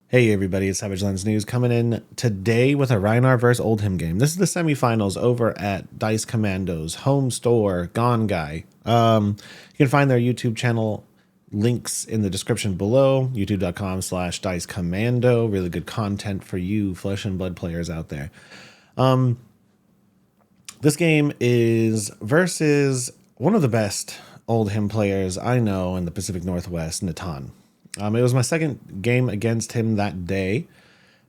Hey everybody, it's Savage Lens News coming in today with a Rhinar vs Oldhim game. This is the semifinals over at Dice Commando's home store, Gongaii. You can find their YouTube channel links in the description below, youtube.com/dicecommando. Really good content for you flesh and blood players out there. This game is versus one of the best Oldhim players I know in the Pacific Northwest, Natan. It was my second game against him that day.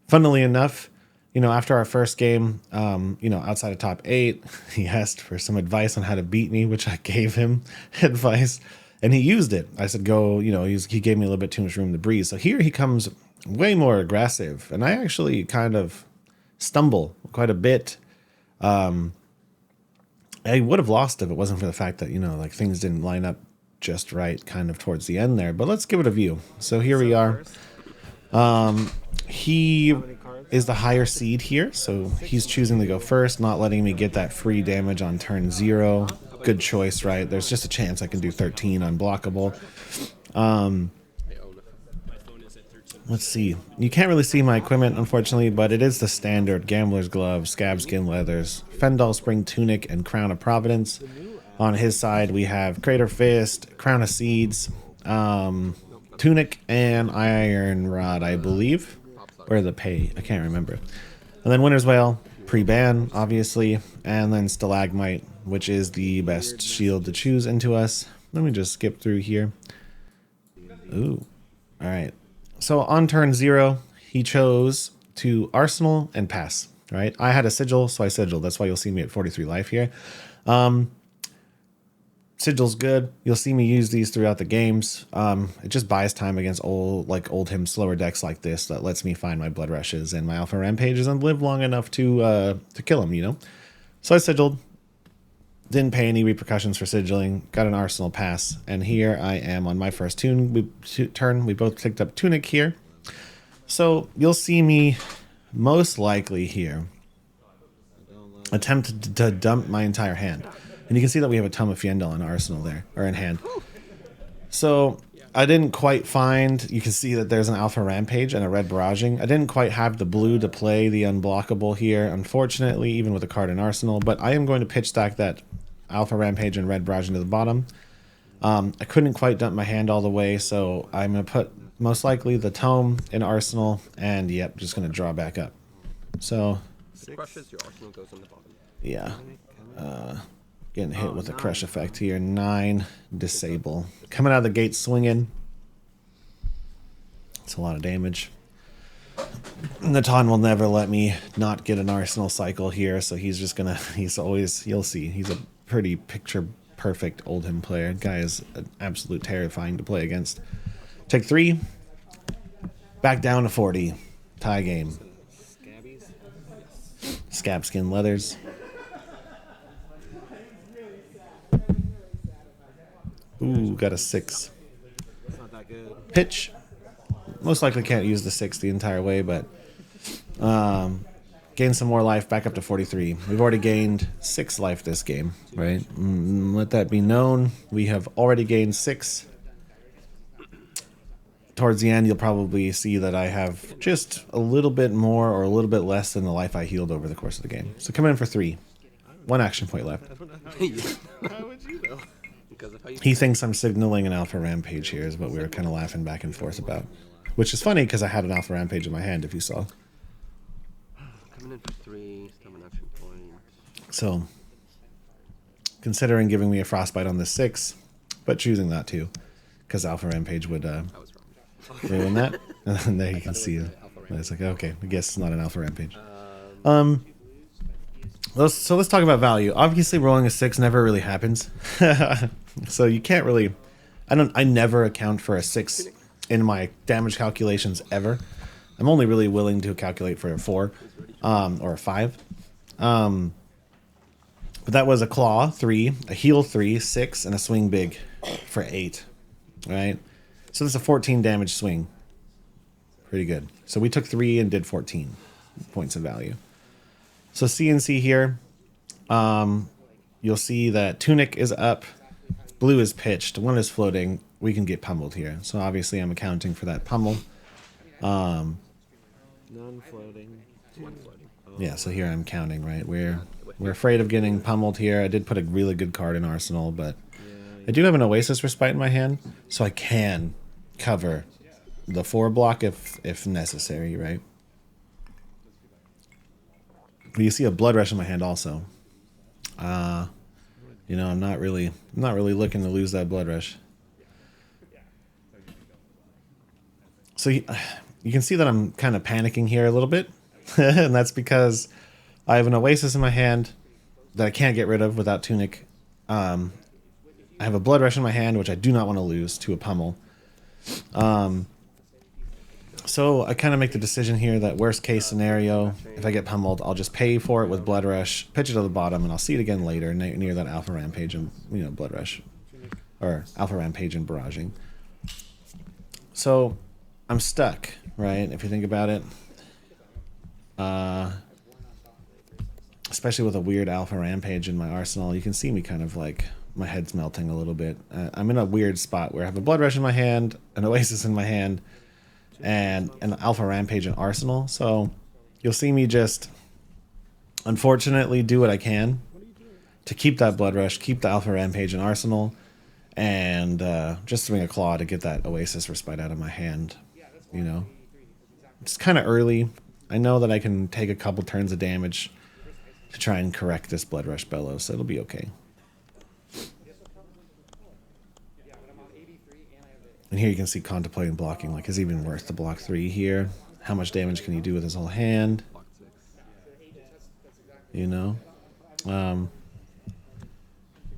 Funnily enough, after our first game, outside of top 8, he asked for some advice on how to beat me, which I gave him advice, and he used it. I said, go, he gave me a little bit too much room to breathe. So here he comes way more aggressive, and I actually kind of stumble quite a bit. I would have lost if it wasn't for the fact that, things didn't line up just right kind of towards the end there, but let's give it a view. So here we are. He is the higher seed here, so he's choosing to go first, not letting me get that free damage on turn 0. Good choice, right? There's just a chance I can do 13 unblockable. Let's see. You can't really see my equipment, unfortunately, but it is the standard Gambler's Glove, Scab Skin Leathers, Fendal Spring Tunic, and Crown of Providence. On his side, we have Crater Fist, Crown of Seeds, Tunic, and Iron Rod, I believe. Or the pay, I can't remember. And then Winter's Wail, pre-ban, obviously, and then Stalagmite, which is the best shield to choose into us. Let me just skip through here. Ooh, all right. So on turn 0, he chose to Arsenal and pass, right? I had a Sigil, so I Sigiled. That's why you'll see me at 43 life here. Sigil's good. You'll see me use these throughout the games. It just buys time against Oldhim slower decks like this that lets me find my Blood Rushes and my Alpha Rampages and live long enough to kill them, So I Sigiled. Didn't pay any repercussions for Sigiling. Got an Arsenal pass. And here I am on my first turn. We both picked up Tunic here. So you'll see me most likely here attempt to dump my entire hand. And you can see that we have a Tome of Fiendal in Arsenal there, or in hand. So I didn't quite find, you can see that there's an Alpha Rampage and a Red Barraging. I didn't quite have the blue to play the unblockable here, unfortunately, even with a card in Arsenal. But I am going to pitch stack that Alpha Rampage and Red Barraging to the bottom. I couldn't quite dump my hand all the way, so I'm going to put most likely the Tome in Arsenal, and yep, just going to draw back up. So, yeah. Getting hit with a crush effect here. 9, disable. Coming out of the gate swinging. It's a lot of damage. Natan will never let me not get an Arsenal cycle here, so he's just gonna, you'll see, he's a pretty picture perfect Oldhim player. Guy is absolute terrifying to play against. Take 3. Back down to 40. Tie game. Scab Skin Leathers. Ooh, got a 6. Pitch. Most likely can't use the 6 the entire way, but gain some more life, back up to 43. We've already gained 6 life this game, right? Let that be known. We have already gained 6. Towards the end, you'll probably see that I have just a little bit more or a little bit less than the life I healed over the course of the game. So come in for 3. 1 action point left. How would you know? He thinks I'm signaling an Alpha Rampage here is what we were kind of laughing back and forth about. Which is funny because I had an Alpha Rampage in my hand, if you saw. Coming in for 3, summon action point. So, considering giving me a Frostbite on the 6, but choosing not to, because Alpha Rampage would ruin that. And there you can see it. It's like, okay, I guess it's not an Alpha Rampage. So let's talk about value. Obviously, rolling a 6 never really happens. So you can't really... I never account for a 6 in my damage calculations ever. I'm only really willing to calculate for a 4 or a 5. But that was a Claw 3, a Heal 3, 6, and a Swing Big for 8. Right? So that's a 14 damage swing. Pretty good. So we took 3 and did 14 points of value. So CNC here, you'll see that Tunic is up, Blue is pitched, 1 is floating, we can get pummeled here. So obviously I'm accounting for that pummel. Non-floating. One floating. Yeah, so here I'm counting, right? We're afraid of getting pummeled here. I did put a really good card in Arsenal, but I do have an Oasis Respite in my hand, so I can cover the 4 block if necessary, right? But you see a Blood Rush in my hand also. You know, I'm not really looking to lose that Blood Rush. So you can see that I'm kind of panicking here a little bit. And that's because I have an Oasis in my hand that I can't get rid of without Tunic. I have a Blood Rush in my hand, which I do not want to lose to a pummel. So I kind of make the decision here that worst case scenario, if I get pummeled, I'll just pay for it with Blood Rush, pitch it to the bottom, and I'll see it again later near that Alpha Rampage and, you know, Blood Rush. Or Alpha Rampage and Barraging. So I'm stuck, right? If you think about it. Especially with a weird Alpha Rampage in my arsenal, you can see me kind of like, my head's melting a little bit. I'm in a weird spot where I have a Blood Rush in my hand, an Oasis in my hand, and an Alpha Rampage in arsenal. So you'll see me just, unfortunately, do what I can to keep that Blood Rush, keep the Alpha Rampage in arsenal, and just swing a claw to get that Oasis Respite out of my hand, you know. It's kind of early. I know that I can take a couple turns of damage to try and correct this Blood Rush Bellow, so it'll be okay. And here you can see contemplating blocking. Like, is it even worth the block 3 here? How much damage can you do with his whole hand? You know?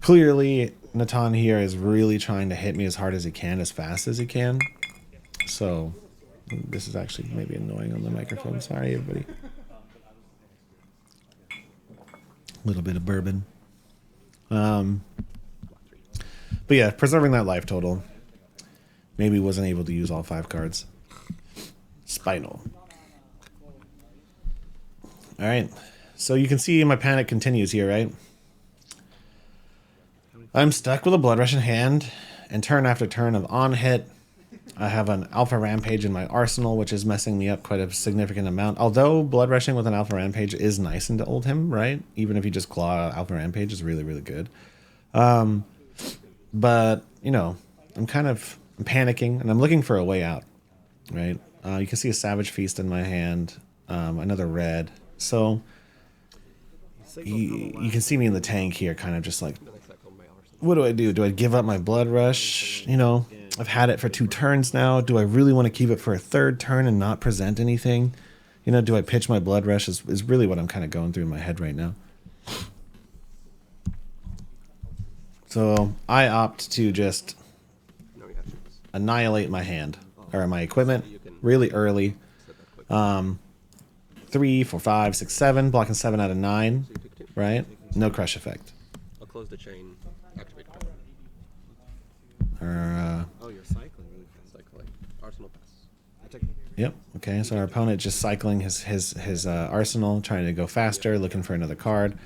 Clearly, Natan here is really trying to hit me as hard as he can, as fast as he can. So, this is actually maybe annoying on the microphone. Sorry, everybody. A little bit of bourbon. But yeah, preserving that life total. Maybe wasn't able to use all 5 cards. Spinal. Alright. So you can see my panic continues here, right? I'm stuck with a Blood Rush in hand, and turn after turn of on hit. I have an Alpha Rampage in my arsenal, which is messing me up quite a significant amount. Although Blood Rushing with an Alpha Rampage is nice into Oldhim, right? Even if you just claw Alpha Rampage is really, really good. But, you know, I'm panicking, and I'm looking for a way out, right? You can see a Savage Feast in my hand, another red. So you can see me in the tank here, kind of just like, what do? Do I give up my Blood Rush? You know, I've had it for 2 turns now. Do I really want to keep it for a 3rd turn and not present anything? You know, do I pitch my Blood Rush is really what I'm kind of going through in my head right now. So I opt to just annihilate my hand, or my equipment, really early. 3, 4, 5, 6, 7, blocking 7 out of 9, right? No crush effect. I'll close the chain. Activate. Oh, you're cycling. Cycling. Arsenal pass. Yep. Okay. So our opponent just cycling his arsenal, trying to go faster, looking for another card,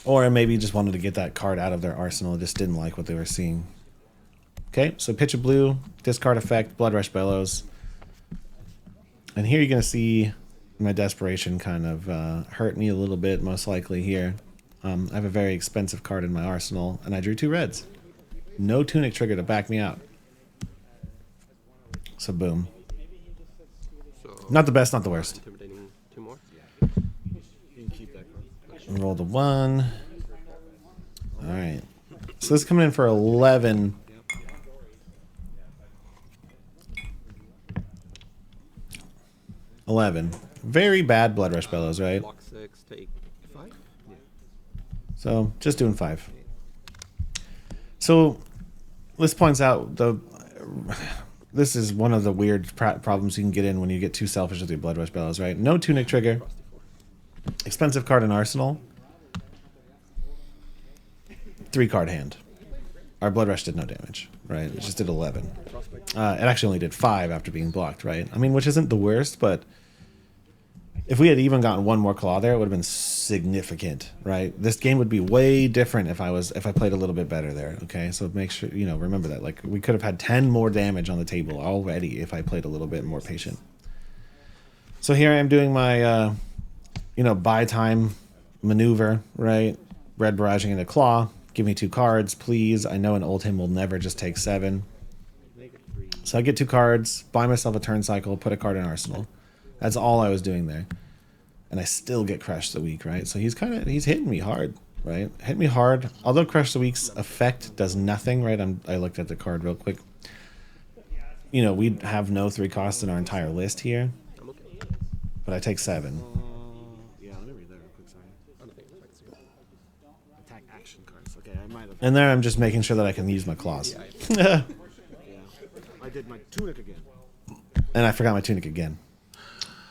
or maybe just wanted to get that card out of their arsenal. Just didn't like what they were seeing. Okay. So pitch a blue, discard effect, Blood Rush Bellows, and here you're gonna see my desperation kind of hurt me a little bit, most likely here. I have a very expensive card in my arsenal, and I drew 2 reds. No Tunic trigger to back me out. So boom. So Not the best, not the worst. intimidating 2 more. You can keep that card. Roll the 1. All right. So this is coming in for 11. Very bad Blood Rush Bellows, right? Block 6, take 5. So just doing 5. So this points out this is one of the weird problems you can get in when you get too selfish with your Blood Rush Bellows, right? No Tunic trigger, expensive card in arsenal, 3 card hand. Our Blood Rush did no damage, right? It just did 11. It actually only did 5 after being blocked, right? I mean, which isn't the worst, but if we had even gotten one more claw there, it would have been significant, right? This game would be way different if I played a little bit better there. Okay, so make sure remember that. Like we could have had 10 more damage on the table already if I played a little bit more patient. So here I am doing my buy time maneuver, right? Red barraging into claw. Give me 2 cards, please. I know an Oldhim will never just take 7. So I get 2 cards, buy myself a turn cycle, put a card in arsenal. That's all I was doing there. And I still get Crush the Weak, right? So he's hitting me hard, right? Hit me hard. Although Crush the Weak's effect does nothing, right? I looked at the card real quick. We have no 3 costs in our entire list here. But I take 7. Yeah, let me read that real quick, sorry. Attack action cards. Okay, I might have. And there I'm just making sure that I can use my claws. Yeah. I did my tunic again. And I forgot my tunic again.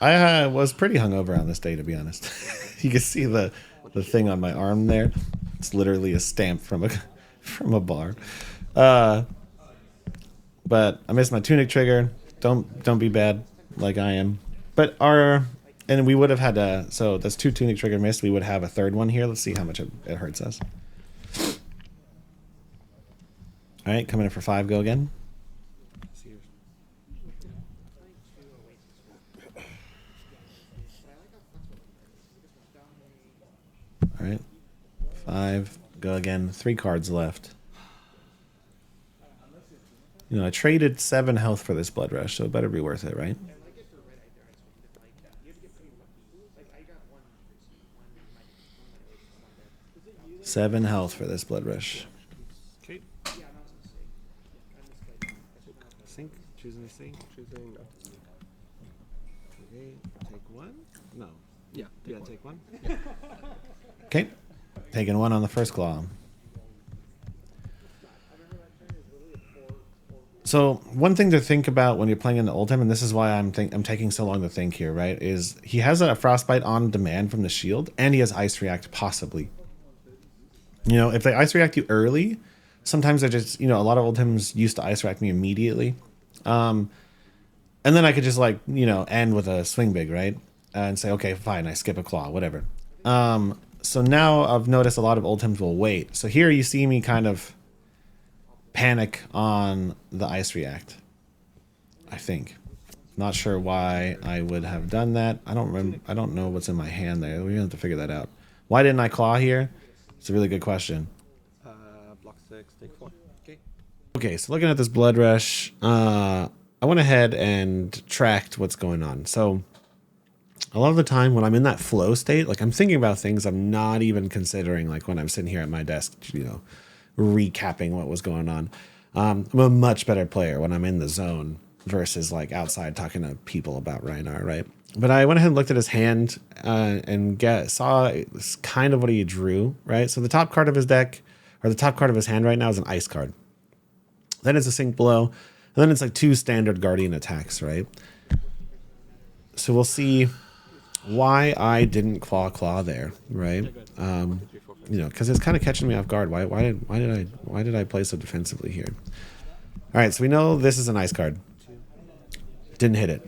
I was pretty hungover on this day, to be honest. You can see the thing on my arm there. It's literally a stamp from a bar. But I missed my tunic trigger. Don't be bad like I am. But and we would have had so that's 2 tunic trigger missed. We would have a 3rd one here. Let's see how much it hurts us. All right, coming in for 5. Go again. All right, 5. Go again. 3 cards left. I traded 7 health for this blood rush, so it better be worth it, right? Seven health for this blood rush. Okay. Sink. Choosing a sink. Choosing. Okay. Take 1. No. Yeah. Take 1. Okay. Taking 1 on the first claw. So one thing to think about when you're playing in the Oldhim, and this is why I'm taking so long to think here, right? Is he has a frostbite on demand from the shield, and he has ice react possibly. If they ice react you early, sometimes they're just a lot of Oldhims used to ice react me immediately, and then I could just end with a swing big, right, and say okay fine, I skip a claw, whatever. So now I've noticed a lot of Oldhims will wait. So here you see me kind of panic on the ice react. I think. Not sure why I would have done that. I don't remember. I don't know what's in my hand there. We have to figure that out. Why didn't I claw here? It's a really good question. Block 6, take 4. Okay. Okay, so looking at this blood rush, I went ahead and tracked what's going on. So a lot of the time when I'm in that flow state, like I'm thinking about things I'm not even considering, like when I'm sitting here at my desk, recapping what was going on. I'm a much better player when I'm in the zone versus like outside talking to people about Rhinar, right? But I went ahead and looked at his hand and saw kind of what he drew, right? So the top card of his deck, or the top card of his hand right now, is an ice card. Then it's a sink blow, and then it's like 2 standard guardian attacks, right? So we'll see why I didn't claw there, right? Because it's kind of catching me off guard. Why did I play so defensively here? All right, so we know this is an ice card. Didn't hit it.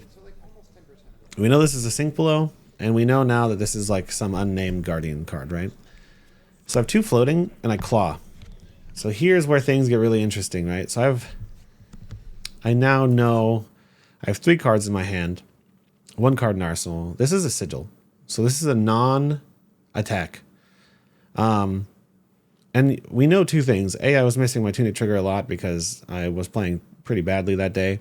We know this is a sink blow, and we know now that this is like some unnamed guardian card, right? So I have 2 floating, and I claw. So here's where things get really interesting, right? So I now know I have 3 cards in my hand, 1 card in arsenal. This is a sigil, so this is a non-attack. And we know 2 things. A, I was missing my tunic trigger a lot because I was playing pretty badly that day,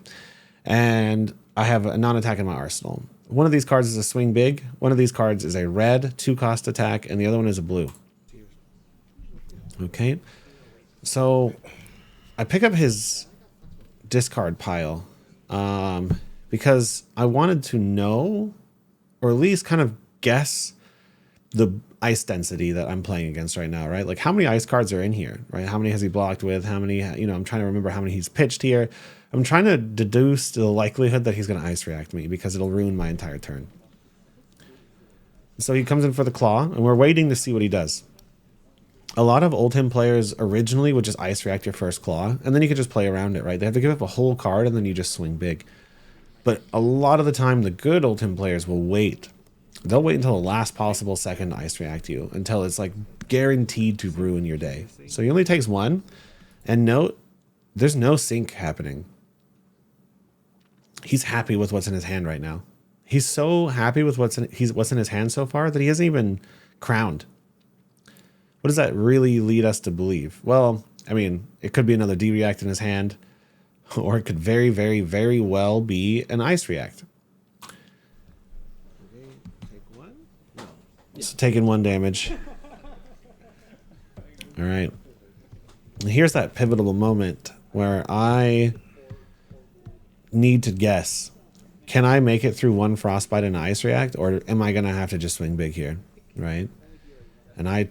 and I have a non-attack in my arsenal. One of these cards is a swing big. One of these cards is a red 2-cost attack, and the other one is a blue. Okay, so I pick up his discard pile because I wanted to know, or at least kind of guess, the ice density that I'm playing against right now, right? Like how many ice cards are in here, right? How many has he blocked with? How many, I'm trying to remember how many he's pitched here. I'm trying to deduce the likelihood that he's going to ice react me because it'll ruin my entire turn. So he comes in for the claw, and we're waiting to see what he does. A lot of Oldhim players originally would just ice react your first claw, and then you could just play around it, right? They have to give up a whole card, and then you just swing big. But a lot of the time, the good Oldhim players will wait they'll wait until the last possible second to ice react you until it's like guaranteed to ruin your day. So he only takes one. And note, there's no sync happening. He's happy with what's in his hand right now. He's so happy with what's in his hand so far that he hasn't even crowned. What does that really lead us to believe? Well, I mean, it could be another D react in his hand, or it could very, very, very well be an ice react. Okay, take one. No. So taking 1 damage. All right. Here's that pivotal moment where I need to guess. Can I make it through 1 frostbite and ice react, or am I going to have to just swing big here? Right? And I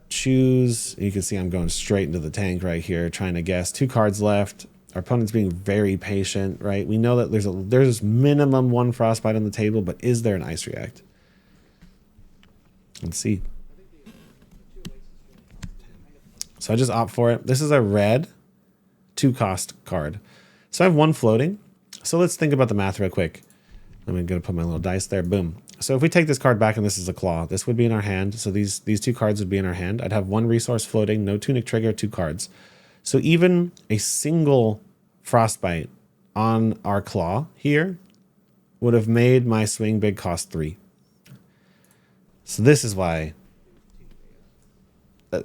choose, you can see I'm going straight into the tank right here, trying to guess. 2 cards left. Our opponent's being very patient, right? We know that there's minimum 1 frostbite on the table, but is there an ice react? Let's see. So I just opt for it. This is a red 2-cost card. So I have 1 floating. So let's think about the math real quick. I'm going to put my little dice there. Boom. So if we take this card back and this is a claw, this would be in our hand. So these 2 cards would be in our hand. I'd have 1 resource floating, no tunic trigger, 2 cards. So even a single frostbite on our claw here would have made my swing big cost 3. So this is why I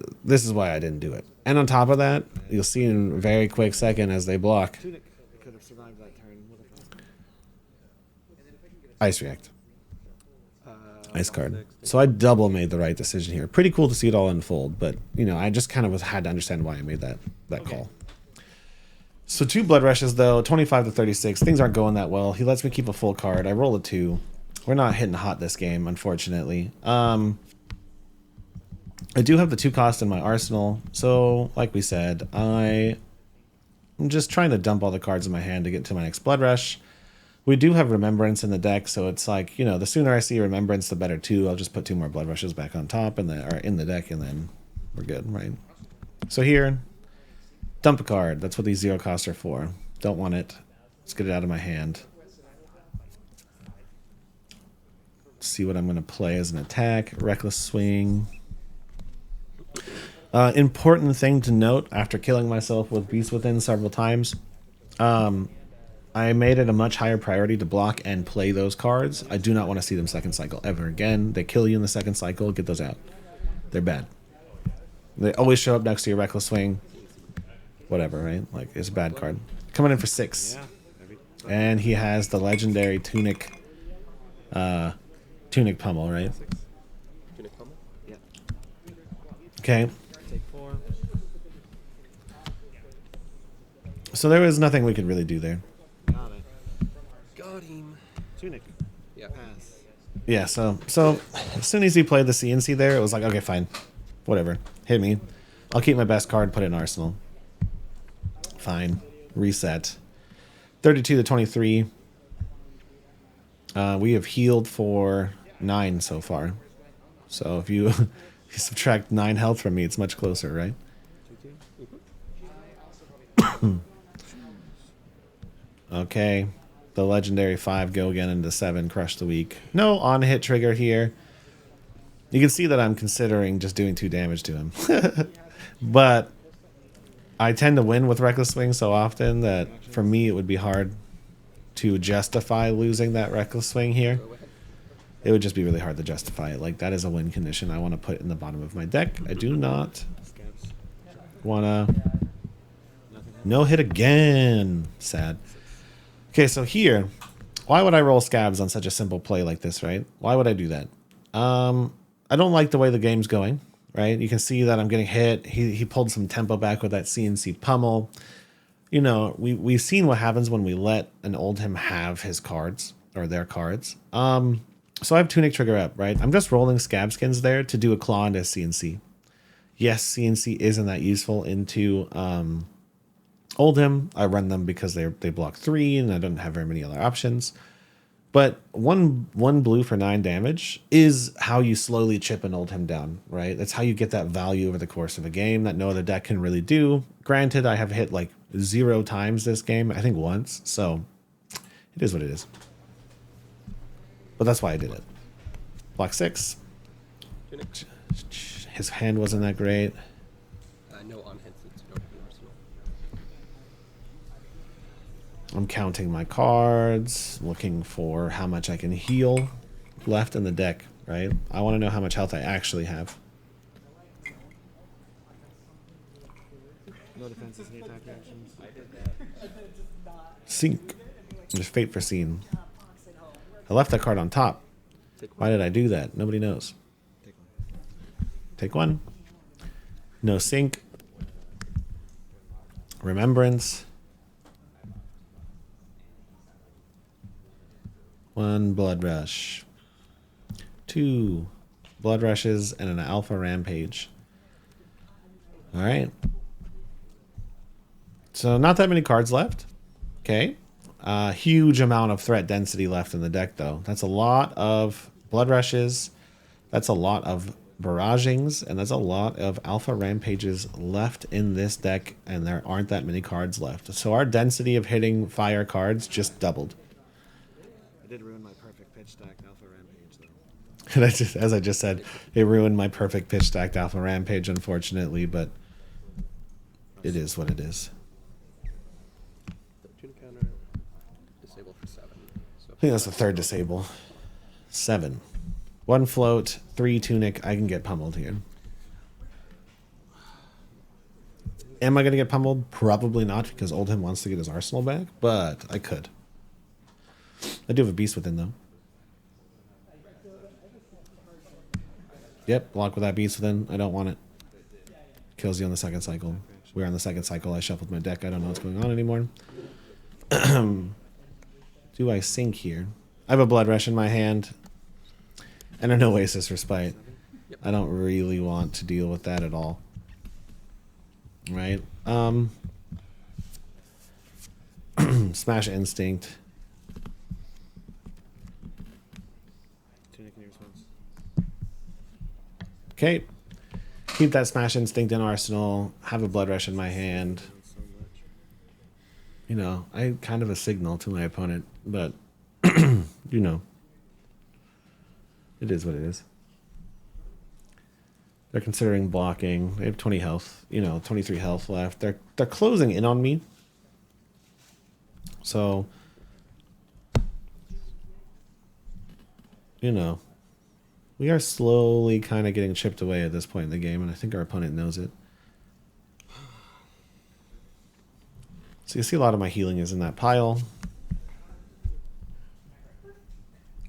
didn't do it. And on top of that, you'll see in a very quick second as they block. Tunic could have survived that turn. What if Ice react. Ice card. So I double made the right decision here. Pretty cool to see it all unfold, but you know, I just kind of had to understand why I made that call. So 2 blood rushes though, 25 to 36. Things aren't going that well. He lets me keep a full card. I roll a 2. We're not hitting hot this game, unfortunately. I do have the 2 cost in my arsenal. So like we said, I'm just trying to dump all the cards in my hand to get to my next blood rush. We do have Remembrance in the deck, so it's like, you know, the sooner I see Remembrance, the better too. I'll just put 2 more blood rushes back on top and or in the deck, and then we're good, right? So here, dump a card. That's what these 0 costs are for. Don't want it. Let's get it out of my hand. See what I'm going to play as an attack. Reckless Swing. Important thing to note after killing myself with Beast Within several times. I made it a much higher priority to block and play those cards. I do not want to see them second cycle ever again. They kill you in the second cycle. Get those out. They're bad. They always show up next to your Reckless Swing. Whatever, right? Like, it's a bad card. Coming in for 6. And he has the legendary Tunic Pummel, right? Tunic pummel? Yeah. Okay. Take 4. So there was nothing we could really do there. Got it. Got him. Tunic. Yeah. Pass. Yeah, so as soon as he played the CNC there, it was like, okay, fine. Whatever. Hit me. I'll keep my best card, put it in Arsenal. Fine. Reset. 32 to 23. We have healed for 9 so far. So if you, if you subtract 9 health from me, it's much closer, right? Okay. The legendary 5 go again into 7, crush the weak. No on-hit trigger here. You can see that I'm considering just doing 2 damage to him. But I tend to win with Reckless Swing so often that for me it would be hard to justify losing that Reckless Swing here. It would just be really hard to justify it. Like, that is a win condition I want to put in the bottom of my deck. I do not want to... No hit again. Sad. Okay, so here, why would I roll Scabs on such a simple play like this, right? Why would I do that? I don't like the way the game's going, right? You can see that I'm getting hit. He pulled some tempo back with that CNC pummel. You know, we've seen what happens when we let an Oldhim have his cards, or their cards. So I have Tunic Trigger up, right? I'm just rolling Scab Skins there to do a claw into CNC. Yes, CNC isn't that useful into Oldhim. I run them because they block 3 and I don't have very many other options. But one blue for 9 damage is how you slowly chip an Oldhim down, right? That's how you get that value over the course of a game that no other deck can really do. Granted, I have hit like 0 times this game, I think once, so it is what it is. But that's why I did it. Block 6. Tunic. His hand wasn't that great. No on hit since you don't have an arsenal. I'm counting my cards, looking for how much I can heal left in the deck, right? I want to know how much health I actually have. No defenses, any attack actions. Sink. Just fate for scene. I left that card on top. Why did I do that? Nobody knows. Take one. No sink. Remembrance. 1 blood rush. 2 blood rushes and an alpha rampage. All right. So not that many cards left. Okay. Huge amount of threat density left in the deck, though. That's a lot of blood rushes. That's a lot of barragings, and that's a lot of alpha rampages left in this deck, and there aren't that many cards left. So our density of hitting fire cards just doubled. I did ruin my perfect pitch stacked alpha rampage, though. And as I just said, it ruined my perfect pitch stacked alpha rampage, unfortunately, but it is what it is. Tunic counter. Disable for 7. So I think that's the third disable. 7. 1 float, 3 tunic. I can get pummeled here. Am I going to get pummeled? Probably not, because Oldhim wants to get his arsenal back, but I could. I do have a beast within, though. Yep, block with that beast within. I don't want it. Kills you on the second cycle. We're on the second cycle. I shuffled my deck. I don't know what's going on anymore. Do I sink here? I have a blood rush in my hand. And an Oasis Respite. I don't really want to deal with that at all. Right? Smash Instinct. Tunic in your response. Okay. Keep that Smash Instinct in arsenal. Have a blood rush in my hand. So much. You know, I kind of a signal to my opponent, but you know. It is what it is. They're considering blocking. They have 20 health, 23 health left. They're closing in on me. So, we are slowly kind of getting chipped away at this point in the game, and I think our opponent knows it. So you see a lot of my healing is in that pile.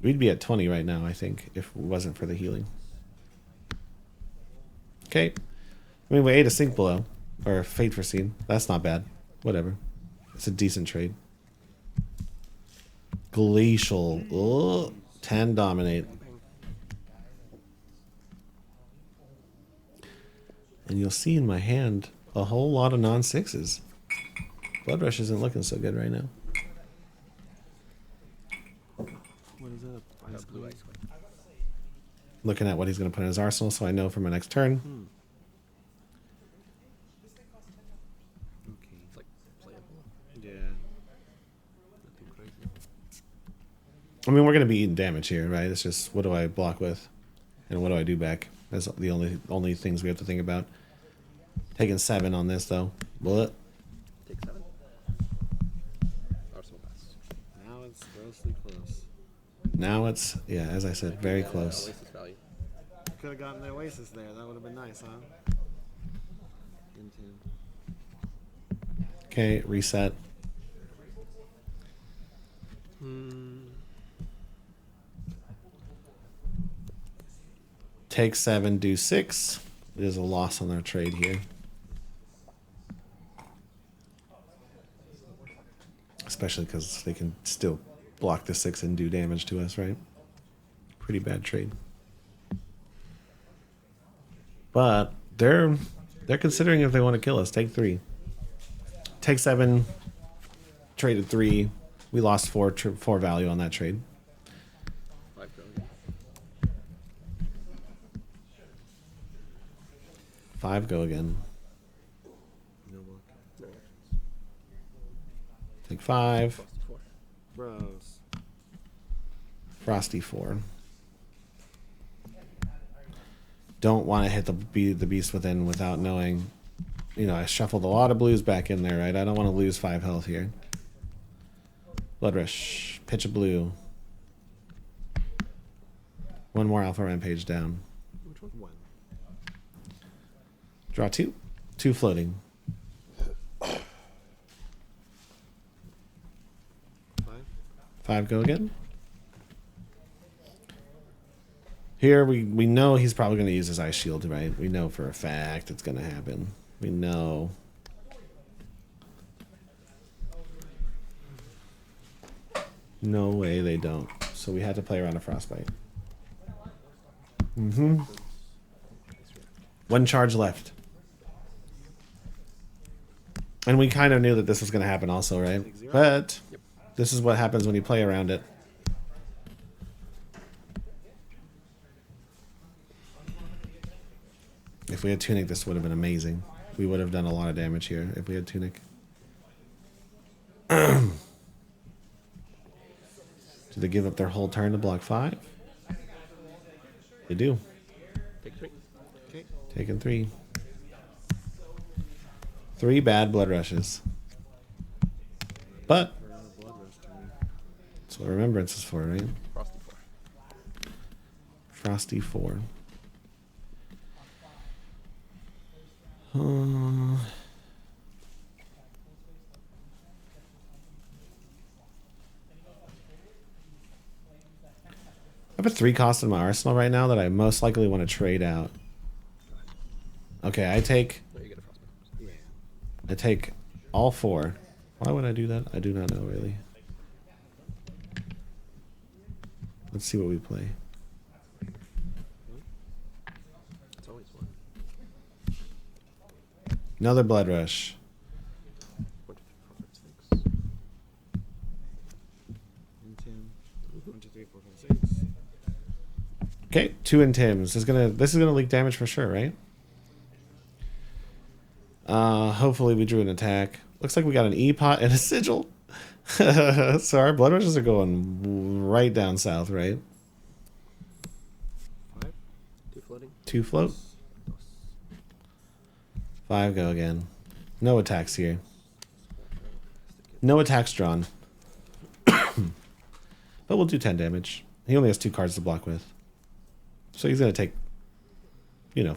We'd be at 20 right now, I think, if it wasn't for the healing. Okay. I mean, we ate a sink below. Or fate for scene. That's not bad. Whatever. It's a decent trade. Glacial. Oh, 10 dominate. And you'll see in my hand a whole lot of non-6s. Blood Rush isn't looking so good right now. What is that? Ice blue Queen? ice queen. Looking at what he's going to put in his arsenal so I know for my next turn. Okay. It's like playable. Yeah. Nothing crazy. I mean, we're going to be eating damage here, right? It's just, what do I block with? And what do I do back? That's the only things we have to think about. Taking 7 on this, though. Bullet. Take 7. Arsenal pass. Now it's grossly close. Now it's, yeah, as I said, very close. Oasis value. Could have gotten the Oasis there. That would have been nice, huh? Into. Okay, reset. Take 7, do 6. It is a loss on our trade here. Especially because they can still block the 6 and do damage to us, right? Pretty bad trade. But they're considering if they want to kill us. Take 3. Take 7. Traded 3. We lost 4 value on that trade. 5 go again. 5 go again. No block. No actions. Take 5. Frosty 4. Bros. Frosty 4. don't want to hit the beast within without knowing. You know, I shuffled a lot of blues back in there, right? I don't want to lose 5 health here. Blood Rush. Pitch a blue. One more Alpha Rampage down. Which one? 1. Draw 2. 2 floating. 5. 5 go again. Here we know he's probably going to use his Ice Shield, right? We know for a fact it's going to happen. We know. No way they don't. So we had to play around a Frostbite. Mm-hmm. 1 charge left. And we kind of knew that this was going to happen also, right? But this is what happens when you play around it. If we had Tunic, this would have been amazing. We would have done a lot of damage here if we had Tunic. Do they give up their whole turn to block 5? They do. Take 3. Okay. Taking 3. 3 bad blood rushes. But Blood rush to me. that's what Remembrance is for, right? Frosty 4. Frosty 4. I have a 3 cost in my arsenal right now that I most likely want to trade out. Okay, I take No, you get a Frostbite. Yeah. I take all 4. Why would I do that? I do not know really. Let's see what we play. It's always 1. Another blood rush. 1, 2, 3, 4, 5, 6. And 10. 1, 2, 3, 4, 5, 6. Okay, 2 in Tim's. This is gonna leak damage for sure, right? Hopefully we drew an attack. Looks like we got an E-pot and a sigil. So our blood rushes are going right down south, right? 5. 2 floating. 2 float. 5 go again. No attacks here. No attacks drawn. But we'll do 10 damage. He only has 2 cards to block with. So he's going to take,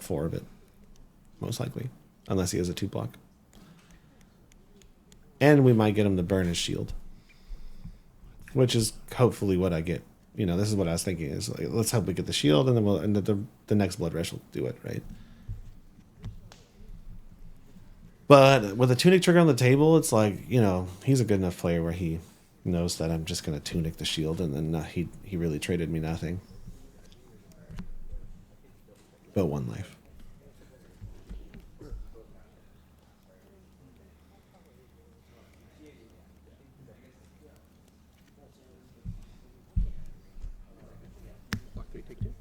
4 of it. Most likely. Unless he has a 2 block. And we might get him to burn his shield. Which is hopefully what I get. This is what I was thinking is, like, let's hope we get the shield and then the next blood rush will do it, right? But with a Tunic trigger on the table, it's like, he's a good enough player where he knows that I'm just going to Tunic the shield, and then he really traded me nothing. But 1 life. Block 3, take 2.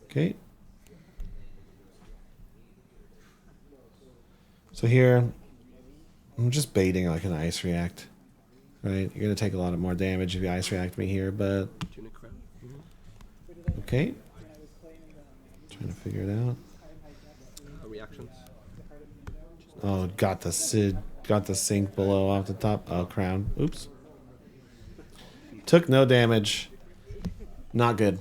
Okay. So here, I'm just baiting like an ice react. Right? You're going to take a lot more damage if you ice react me here, but Tunic crown. okay. Trying to figure it out. Reactions. Oh, got the sink below off the top. Oh, crown. Oops. Took no damage. Not good.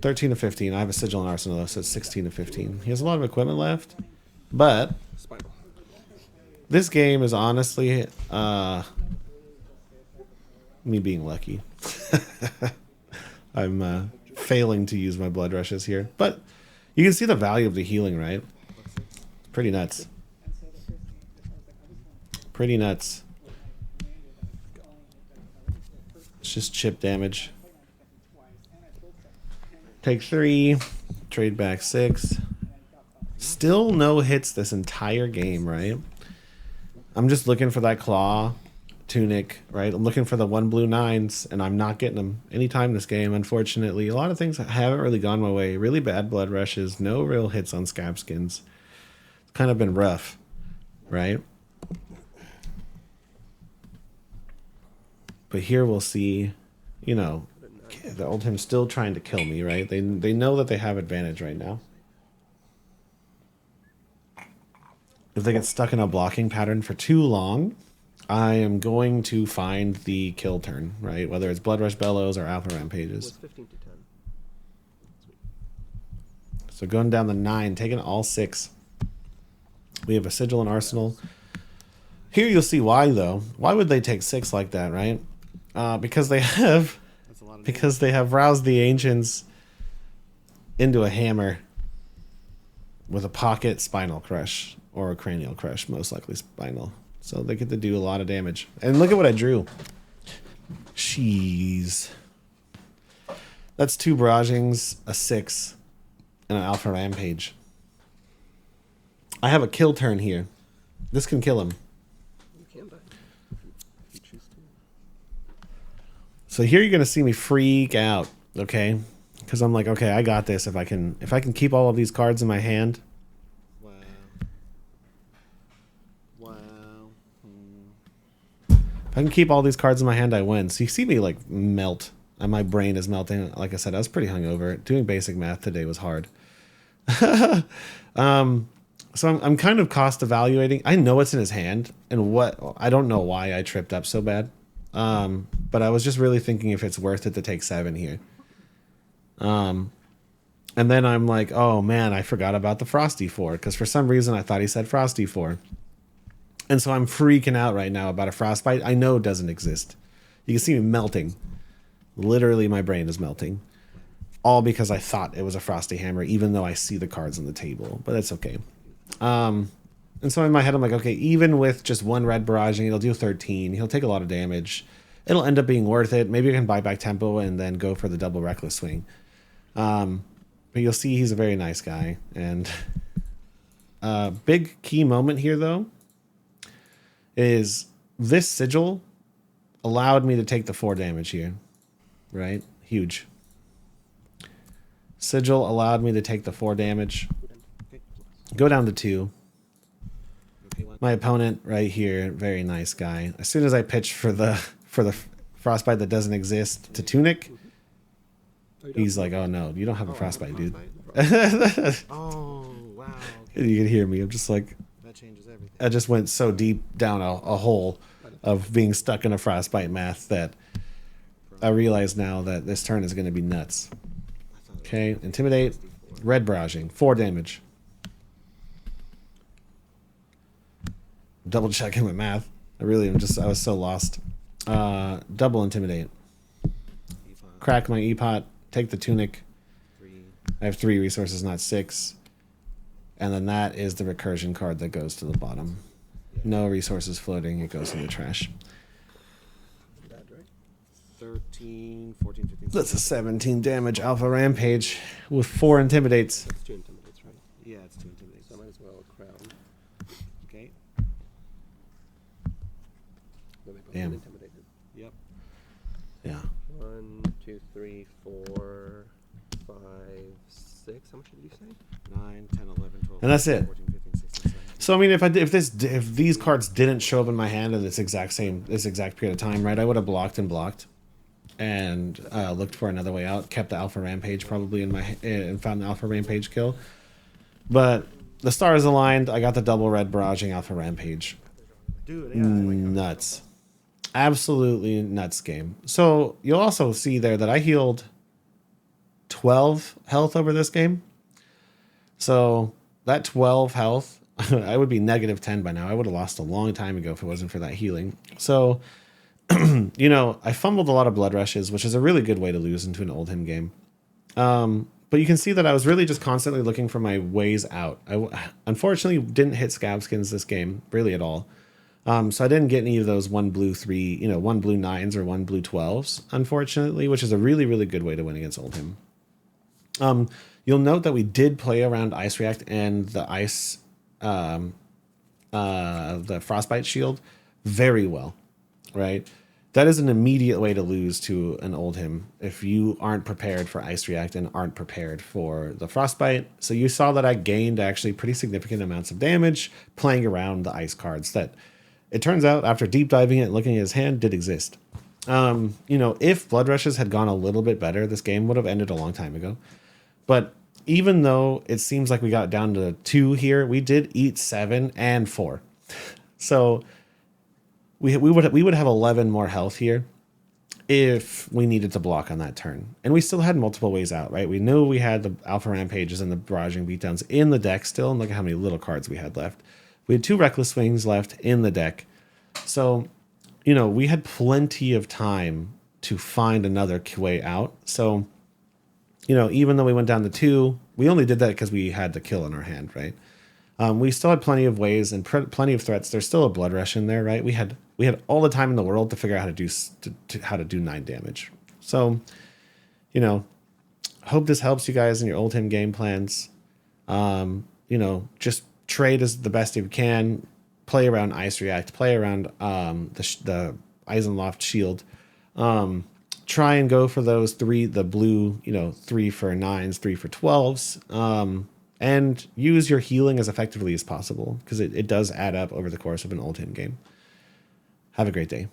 13 to 15. I have a sigil in arsenal though, so it's 16 to 15. He has a lot of equipment left, but Spiral. this game is honestly me being lucky. I'm failing to use my blood rushes here, but you can see the value of the healing, right? Pretty nuts. Pretty nuts. It's just chip damage. Take 3, trade back 6. Still no hits this entire game, right? I'm just looking for that claw Tunic, right? I'm looking for the 1 blue 9s, and I'm not getting them anytime this game, unfortunately. A lot of things haven't really gone my way. Really bad blood rushes, no real hits on scab skins. It's kind of been rough, right? But here we'll see you know, the Oldhim's still trying to kill me, right? They know that they have advantage right now. If they get stuck in a blocking pattern for too long, I am going to find the kill turn, right? Whether it's Blood Rush Bellows or Alpha Rampages. 15 to 10. So going down the 9, taking all 6. We have a Sigil and Arsenal. Here you'll see why, though. Why would they take 6 like that, right? Because they have roused the Ancients into a hammer with a pocket Spinal Crush or a Cranial Crush, most likely Spinal. So they get to do a lot of damage. And look at what I drew. Jeez. That's 2 Barragings, a 6, and an Alpha Rampage. I have a kill turn here. This can kill him. You can die. If you choose to. So here you're gonna see me freak out, okay? Because I'm like, okay, I got this. If I can keep all of these cards in my hand. Wow. Wow. If I can keep all these cards in my hand, I win. So you see me like melt. And my brain is melting. Like I said, I was pretty hungover. Doing basic math today was hard. So I'm kind of cost evaluating. I know what's in his hand and what I don't know why I tripped up so bad. But I was just really thinking if it's worth it to take 7 here. And then I'm like, oh man, I forgot about the Frosty 4 because for some reason I thought he said Frosty 4. And so I'm freaking out right now about a Frostbite I know doesn't exist. You can see me melting. Literally my brain is melting. All because I thought it was a Frosty Hammer, even though I see the cards on the table. But that's okay. And so in my head, I'm like, okay, even with just 1 red barraging, it'll do 13. He'll take a lot of damage. It'll end up being worth it. Maybe I can buy back tempo and then go for the double reckless swing. But you'll see he's a very nice guy. And big key moment here, though, is this Sigil allowed me to take the 4 damage here. Right? Huge. Sigil allowed me to take the 4 damage. Go down to 2. My opponent right here, very nice guy. As soon as I pitch for the Frostbite that doesn't exist to Tunic, he's like, oh no, you don't have a Frostbite, dude. Oh, wow. Okay. You can hear me. I'm just like, That changes everything. I just went so deep down a hole of being stuck in a Frostbite math that I realize now that this turn is going to be nuts. Okay, Intimidate, red barraging, 4 damage. Double checking my math. I was so lost. Double Intimidate. Crack my E-Pot, take the Tunic. I have 3 resources, not 6. And then that is the recursion card that goes to the bottom. No resources floating, it goes in the trash. 13, 14, 15. That's a 17 damage Alpha Rampage with 4 Intimidates. That's 2 intimidates, right? Yeah, it's 2 intimidates. So I might as well crown. Okay. Then they both Damn. get intimidated. Yep. Yeah. 1, 2, 3, 4, 5, 6. How much did you say? 9, 10, 11, 12. And that's it. 14, 15, 16, 17. So I mean, if these cards didn't show up in my hand at this exact period of time, right? I would have blocked and looked for another way out. Kept the Alpha Rampage probably in my and found the Alpha Rampage kill. But the stars aligned. I got the double red barraging Alpha Rampage. Dude, yeah. Nuts. Absolutely nuts game. So you'll also see there that I healed 12 health over this game. So that 12 health, I would be negative 10 by now. I would have lost a long time ago if it wasn't for that healing. So, you know, I fumbled a lot of blood rushes, which is a really good way to lose into an Oldhim game. But you can see that I was really just constantly looking for my ways out. I unfortunately didn't hit scab skins this game really at all. So I didn't get any of those 1 blue 3, 1 blue 9s or 1 blue 12s, unfortunately, which is a really, really good way to win against Oldhim. You'll note that we did play around Ice React and the Ice, the Frostbite Shield very well, right? That is an immediate way to lose to an Oldhim if you aren't prepared for Ice React and aren't prepared for the Frostbite. So you saw that I gained actually pretty significant amounts of damage playing around the Ice cards that it turns out after deep diving it and looking at his hand did exist. You know, if blood rushes had gone a little bit better, this game would have ended a long time ago. But even though it seems like we got down to 2 here, we did eat 7 and 4. So we would have 11 more health here if we needed to block on that turn. And we still had multiple ways out, right? We knew we had the Alpha Rampages and the Barraging Beatdowns in the deck still, and look at how many little cards we had left. We had 2 Reckless Swings left in the deck. So, you know, we had plenty of time to find another way out. So, you know, even though we went down to 2, we only did that because we had the kill in our hand, right? We still had plenty of ways and plenty of threats. There's still a blood rush in there, right? We had all the time in the world to figure out how to do 9 damage. So, you know, hope this helps you guys in your Oldhim game plans. You know, just trade as the best you can. Play around Ice React. Play around the Eisenloft Shield. Try and go for those 3, the blue, you know, 3 for 9s, 3 for 12s. And use your healing as effectively as possible, because it does add up over the course of an Oldhim game. Have a great day.